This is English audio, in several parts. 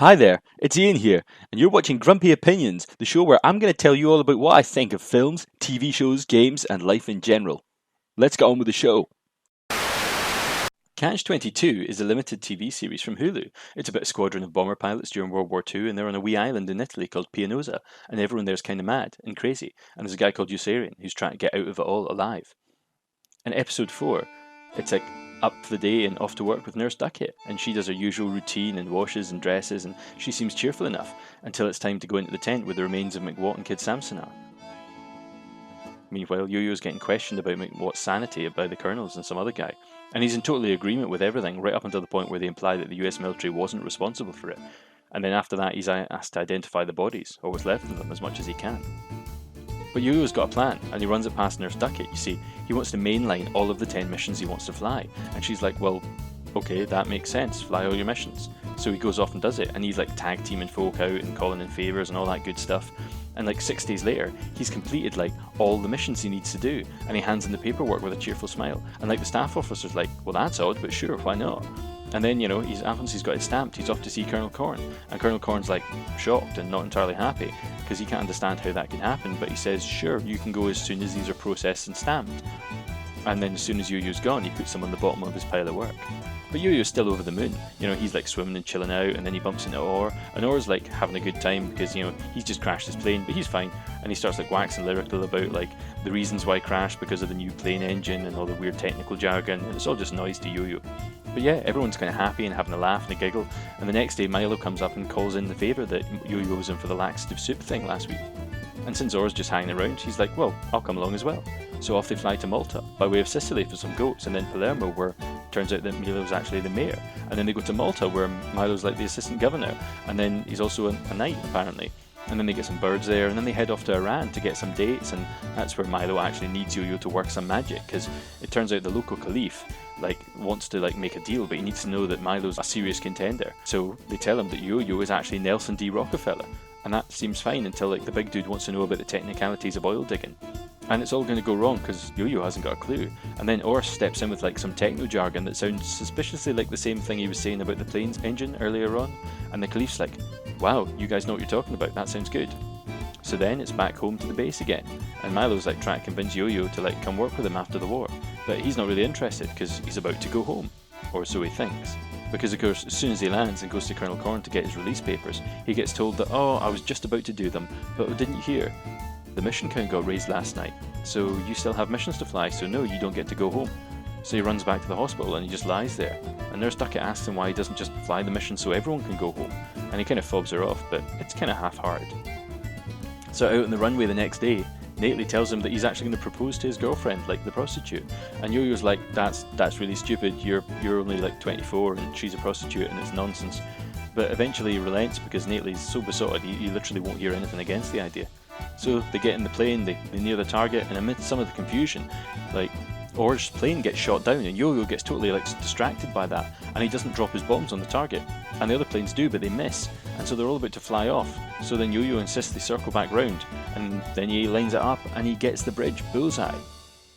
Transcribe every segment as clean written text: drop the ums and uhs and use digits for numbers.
Hi there, it's Ian here, and you're watching Grumpy Opinions, the show where I'm going to tell you all about what I think of films, TV shows, games, and life in general. Let's get on with the show. Catch-22 is a limited TV series from Hulu. It's about a squadron of bomber pilots during World War II, and they're on a wee island in Italy called Pianosa, and everyone there's kind of mad and crazy, and there's a guy called Yoyo who's trying to get out of it all alive. In episode 4, it's like up for the day and off to work with Nurse Duckett, and she does her usual routine and washes and dresses, and she seems cheerful enough until it's time to go into the tent where the remains of McWatt and Kid Samson are. Meanwhile, Yoyo's getting questioned about McWatt's sanity by the colonels and some other guy, and he's in total agreement with everything right up until the point where they imply that the US military wasn't responsible for it, and then after that he's asked to identify the bodies, or what's left of them, as much as he can. But Yoyo's got a plan, and he runs it past Nurse Duckett. You see, he wants to mainline all of the 10 missions he wants to fly, and she's like, well, okay, that makes sense, fly all your missions. So he goes off and does it, and he's like tag teaming folk out and calling in favours and all that good stuff. And like 6 days later, he's completed like all the missions he needs to do, and he hands in the paperwork with a cheerful smile. And like the staff officer's like, well, that's odd, but sure, why not? And then, once he's got it stamped, he's off to see Colonel Corn. And Colonel Corn's like shocked and not entirely happy because he can't understand how that can happen. But he says, sure, you can go as soon as these are processed and stamped. And then as soon as Yoyo's gone, he puts them on the bottom of his pile of work. But Yoyo's still over the moon. He's like swimming and chilling out, and then he bumps into Orr. And Orr's like having a good time because, he's just crashed his plane, but he's fine. And he starts like waxing lyrical about like the reasons why he crashed because of the new plane engine and all the weird technical jargon. And it's all just noise to Yoyo. But yeah, everyone's kind of happy and having a laugh and a giggle. And the next day, Milo comes up and calls in the favour that Yoyo was in for the laxative soup thing last week. And since Orr's just hanging around, he's like, well, I'll come along as well. So off they fly to Malta, by way of Sicily for some goats, and then Palermo, where it turns out that Milo's actually the mayor. And then they go to Malta, where Milo's like the assistant governor, and then he's also a knight, apparently. And then they get some birds there, and then they head off to Iran to get some dates, and that's where Milo actually needs Yoyo to work some magic, because it turns out the local caliph wants to make a deal, but he needs to know that Milo's a serious contender. So they tell him that Yoyo is actually Nelson D. Rockefeller, and that seems fine until the big dude wants to know about the technicalities of oil digging. And it's all going to go wrong because Yoyo hasn't got a clue. And then Orr steps in with some techno jargon that sounds suspiciously like the same thing he was saying about the plane's engine earlier on. And the caliph's like, wow, you guys know what you're talking about, that sounds good. So then it's back home to the base again. And Milo's trying to convince Yoyo to come work with him after the war. But he's not really interested because he's about to go home. Or so he thinks. Because of course, as soon as he lands and goes to Colonel Corn to get his release papers, he gets told that, oh, I was just about to do them, but didn't you hear? The mission count got raised last night, so you still have missions to fly, so no, you don't get to go home. So he runs back to the hospital and he just lies there. And Nurse Duckett asks him why he doesn't just fly the mission so everyone can go home. And he kind of fobs her off, but it's kind of half-hearted. So out on the runway the next day, Nately tells him that he's actually going to propose to his girlfriend, the prostitute. And Yoyo's like, that's really stupid, you're only 24 and she's a prostitute and it's nonsense. But eventually he relents because Nately's so besotted he literally won't hear anything against the idea. So they get in the plane, they near the target, and amidst some of the confusion, Orr's plane gets shot down and Yoyo gets totally distracted by that, and he doesn't drop his bombs on the target. And the other planes do, but they miss, and so they're all about to fly off. So then Yoyo insists they circle back round, and then he lines it up and he gets the bridge bullseye.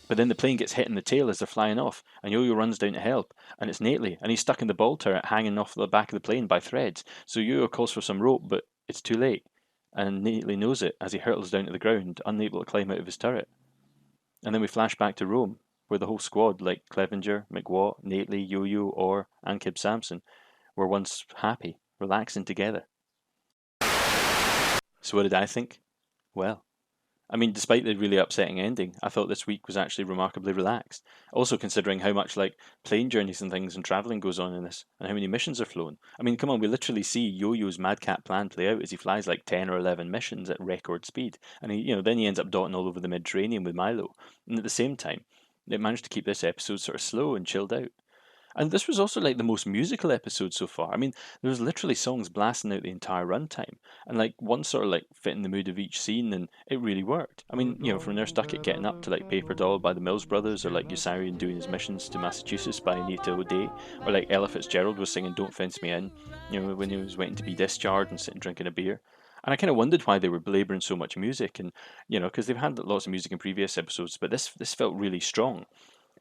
But then the plane gets hit in the tail as they're flying off, and Yoyo runs down to help, and it's Nately, and he's stuck in the ball turret hanging off the back of the plane by threads. So Yoyo calls for some rope, but it's too late. And Nately knows it as he hurtles down to the ground, unable to climb out of his turret. And then we flash back to Rome, where the whole squad, like Clevenger, McWatt, Nately, Yoyo, Orr, and Kid Samson, were once happy, relaxing together. So what did I think? Well, despite the really upsetting ending, I thought this week was actually remarkably relaxed. Also considering how much plane journeys and things and travelling goes on in this, and how many missions are flown. Come on, we literally see Yoyo's madcap plan play out as he flies 10 or 11 missions at record speed, and then he ends up dotting all over the Mediterranean with Milo. And at the same time, it managed to keep this episode sort of slow and chilled out. And this was also the most musical episode so far. There was literally songs blasting out the entire runtime, and one sort of fitting the mood of each scene, and it really worked. From Nurse Duckett getting up to Paper Doll by the Mills Brothers, or Yossarian doing his missions to Massachusetts by Anita O'Day, or Ella Fitzgerald was singing Don't Fence Me In, when he was waiting to be discharged and sitting drinking a beer. And I kind of wondered why they were belabouring so much music, and because they've had lots of music in previous episodes, but this felt really strong.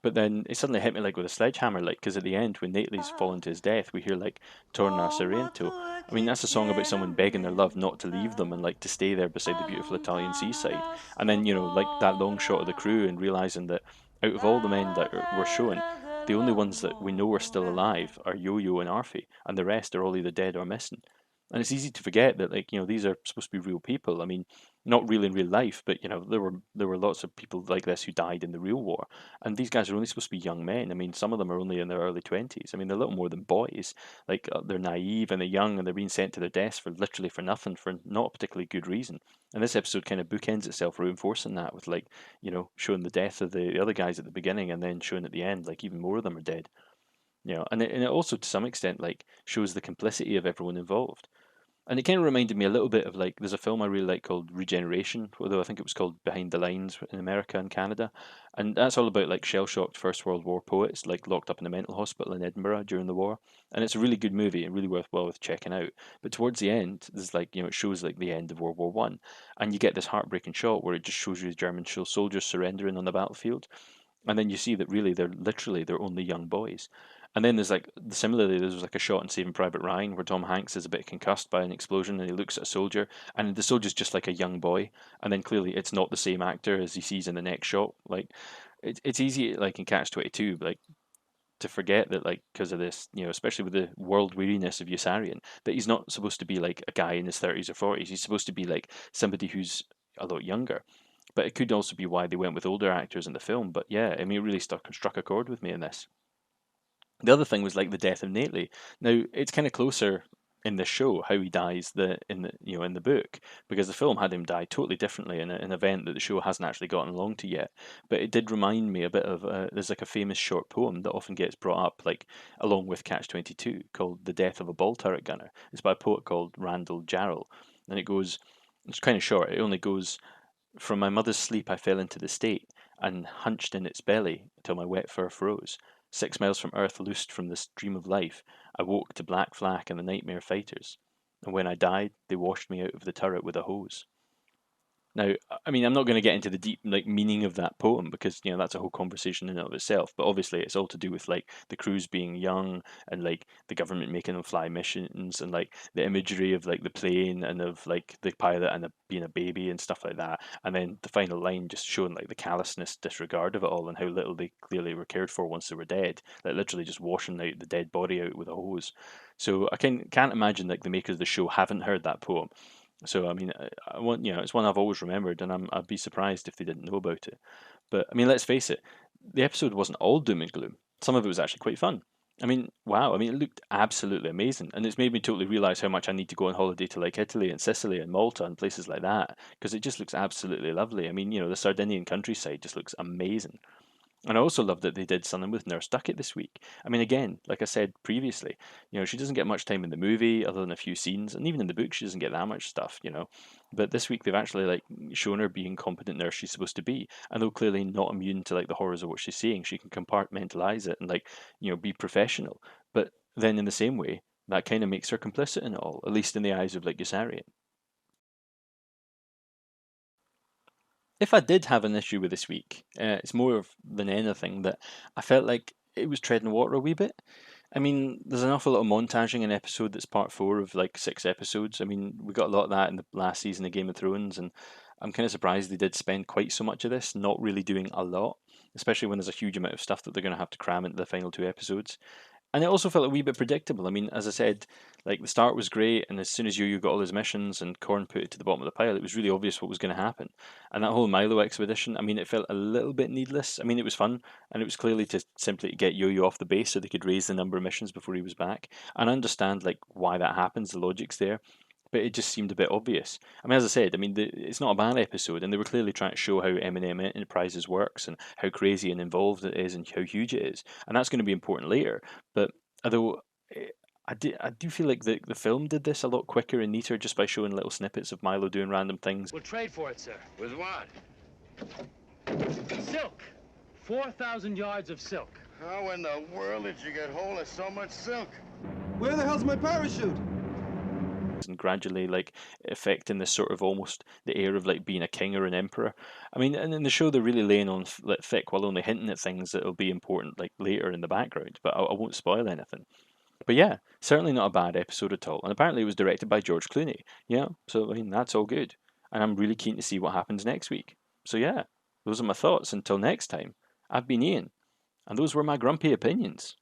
But then it suddenly hit me like with a sledgehammer, like, because at the end, when Nately's fallen to his death, we hear like Torna Sorrento. I mean, that's a song about someone begging their love not to leave them and like to stay there beside the beautiful Italian seaside. And then, like that long shot of the crew and realizing that out of all the men that were shown, the only ones that we know are still alive are Yoyo and Arfie, and the rest are all either dead or missing. And it's easy to forget that, like, these are supposed to be real people. I mean, not real in real life, but there were lots of people like this who died in the real war, and these guys are only supposed to be young men. I mean, some of them are only in their early 20s. I mean, they're little more than boys. Like, they're naive and they're young, and they're being sent to their deaths for literally for nothing, for not a particularly good reason. And this episode kind of bookends itself, reinforcing that with, like, showing the death of the other guys at the beginning, and then showing at the end like even more of them are dead. And it also to some extent like shows the complicity of everyone involved. And it kind of reminded me a little bit of, like, there's a film I really like called Regeneration, although I think it was called Behind the Lines in America and Canada. And that's all about like shell-shocked First World War poets, like locked up in a mental hospital in Edinburgh during the war. And it's a really good movie and really worthwhile with checking out. But towards the end, there's like, it shows like the end of World War One, and you get this heartbreaking shot where it just shows you the German soldiers surrendering on the battlefield, and then you see that really they're only young boys. And then there's like similarly there's like a shot in Saving Private Ryan where Tom Hanks is a bit concussed by an explosion and he looks at a soldier and the soldier's just like a young boy, and then clearly it's not the same actor as he sees in the next shot. Like it's easy like in Catch-22 like to forget that, like, because of this, especially with the world weariness of Yossarian, that he's not supposed to be like a guy in his 30s or 40s. He's supposed to be like somebody who's a lot younger. But it could also be why they went with older actors in the film. But yeah, I mean, it really struck a chord with me in this. The other thing was like the death of Nately. Now it's kind of closer in the show how he dies in the book, because the film had him die totally differently in an event that the show hasn't actually gotten along to yet. But it did remind me a bit of there's like a famous short poem that often gets brought up like along with Catch-22 called "The Death of a Ball Turret Gunner." It's by a poet called Randall Jarrell, and it goes. It's kind of short. It only goes, "From my mother's sleep I fell into the state, and hunched in its belly till my wet fur froze. 6 miles from earth, loosed from the stream of life, I woke to black flak and the nightmare fighters. And when I died, they washed me out of the turret with a hose." Now, I mean, I'm not going to get into the deep like meaning of that poem because that's a whole conversation in and of itself. But obviously, it's all to do with like the crews being young and like the government making them fly missions and like the imagery of like the plane and of like the pilot and being a baby and stuff like that. And then the final line just showing like the callousness, disregard of it all, and how little they clearly were cared for once they were dead. Like literally just washing out the dead body out with a hose. So I can't imagine like the makers of the show haven't heard that poem. So I mean, I want it's one I've always remembered, and I'd be surprised if they didn't know about it. But I mean, let's face it, the episode wasn't all doom and gloom. Some of it was actually quite fun. I mean, wow! I mean, it looked absolutely amazing, and it's made me totally realize how much I need to go on holiday to like Italy and Sicily and Malta and places like that because it just looks absolutely lovely. I mean, the Sardinian countryside just looks amazing. And I also love that they did something with Nurse Duckett this week. I mean, again, like I said previously, she doesn't get much time in the movie other than a few scenes, and even in the book, she doesn't get that much stuff. But this week they've actually like shown her being competent nurse she's supposed to be, and though clearly not immune to like the horrors of what she's seeing, she can compartmentalize it and like be professional. But then in the same way, that kind of makes her complicit in it all, at least in the eyes of like Yossarian. If I did have an issue with this week, it's more than anything that I felt like it was treading water a wee bit. I mean, there's an awful lot of montaging in episode that's part four of like 6 episodes. I mean, we got a lot of that in the last season of Game of Thrones, and I'm kind of surprised they did spend quite so much of this not really doing a lot, especially when there's a huge amount of stuff that they're going to have to cram into the final 2 episodes. And it also felt a wee bit predictable. I mean, as I said, like the start was great, and as soon as you got all his missions and Korn put it to the bottom of the pile, it was really obvious what was going to happen. And that whole Milo expedition, I mean, it felt a little bit needless. I mean, it was fun, and it was clearly to simply get Yoyo off the base so they could raise the number of missions before he was back. And I understand like why that happens, the logic's there, but it just seemed a bit obvious. I mean, as I said, I mean, it's not a bad episode, and they were clearly trying to show how M&M Enterprises works and how crazy and involved it is and how huge it is, and that's going to be important later. But although I do feel like the film did this a lot quicker and neater just by showing little snippets of Milo doing random things. We'll trade for it, sir. With what? Silk. 4,000 yards of silk. How in the world did you get hold of so much silk? Where the hell's my parachute? things and gradually like affecting this sort of almost the air of like being a king or an emperor. I mean, and in the show they're really laying on like, thick while only hinting at things that'll be important like later in the background. But I won't spoil anything. But yeah, certainly not a bad episode at all. And apparently it was directed by George Clooney. Yeah, so I mean that's all good. And I'm really keen to see what happens next week. So yeah, those are my thoughts. Until next time, I've been Ian, and those were my grumpy opinions.